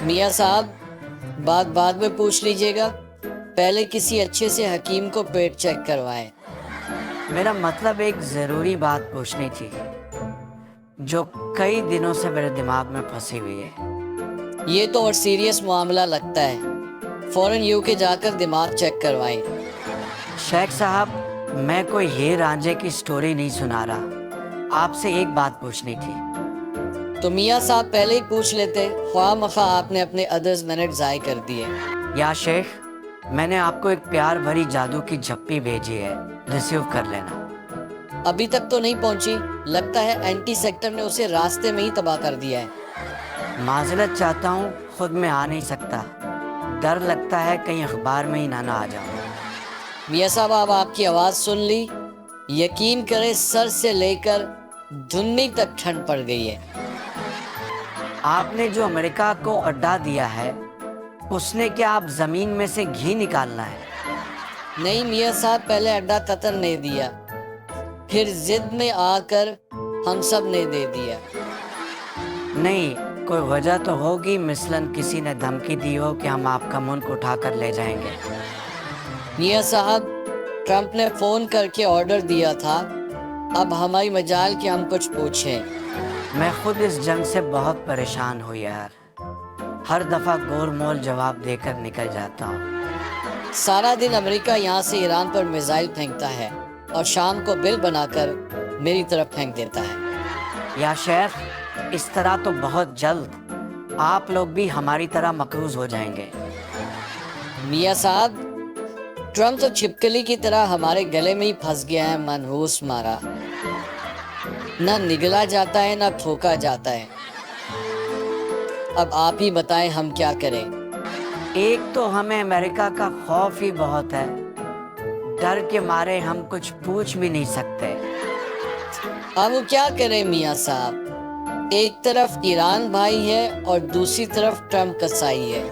میاں صاحب بات بعد میں پوچھ لیجئے گا، پہلے کسی اچھے سے حکیم کو پیٹ چیک کروائیں۔ میرا مطلب ایک ضروری بات پوچھنی تھی جو کئی دنوں سے میرے دماغ میں پھنسی ہوئی ہے۔ یہ تو اور سیریس معاملہ لگتا ہے، فوراً یو کے جا کر دماغ چیک کروائیں۔ شیخ صاحب، میں کوئی ہیر رانجھے کی سٹوری نہیں سنا رہا، آپ سے ایک بات پوچھنی تھی۔ تو میاں صاحب پہلے ہی پوچھ لیتے، خواہ مخواہ آپ نے اپنے ادرز منٹ ضائع کر دیے۔ یا شیخ، میں نے آپ کو ایک پیار بھری جادو کی جھپی بھیجی ہے، ریسیو کر لینا۔ ابھی تک تو نہیں پہنچی، لگتا ہے اینٹی سیکٹر نے اسے راستے میں ہی تباہ کر دیا ہے۔ معذرت چاہتا ہوں، خود میں آ نہیں سکتا، ڈر لگتا ہے کہیں اخبار میں ہی نہ آ جاؤں۔ میاں صاحب اب آپ کی آواز سن لی، یقین کریں سر سے لے کر دھنی تک ٹھنڈ پڑ گئی ہے۔ آپ نے جو امریکہ کو اڈا دیا ہے، اس نے کیا آپ زمین میں سے گھی نکالنا ہے؟ نہیں میاں صاحب، پہلے اڈا قطر نے دیا، پھر ضد میں آ کر ہم سب نے دے دیا۔ نہیں، کوئی وجہ تو ہوگی، مثلاً کسی نے دھمکی دی ہو کہ ہم آپ کا ملک اٹھا کر لے جائیں گے۔ میاں صاحب، ٹرمپ نے فون کر کے آرڈر دیا تھا، اب ہماری مجال کہ ہم کچھ پوچھیں۔ میں خود اس جنگ سے بہت پریشان ہوں یار، ہر دفعہ گور مول جواب دے کر نکل جاتا ہوں۔ سارا دن امریکہ یہاں سے ایران پر میزائل پھینکتا ہے اور شام کو بل بنا کر میری طرف پھینک دیتا ہے۔ یا شیخ، اس طرح تو بہت جلد آپ لوگ بھی ہماری طرح مقروض ہو جائیں گے۔ میاں صاحب، ٹرمپ تو چھپکلی کی طرح ہمارے گلے میں ہی پھنس گیا ہے، منحوس مارا، نہ نگلا جاتا ہے نہ پھونکا جاتا ہے۔ اب آپ ہی بتائیں ہم کیا کریں۔ ایک تو ہمیں امریکہ کا خوف ہی بہت ہے، ڈر کے مارے ہم کچھ پوچھ بھی نہیں سکتے۔ اب وہ کیا کریں میاں صاحب، ایک طرف ایران بھائی ہے اور دوسری طرف ٹرمپ کسائی ہے۔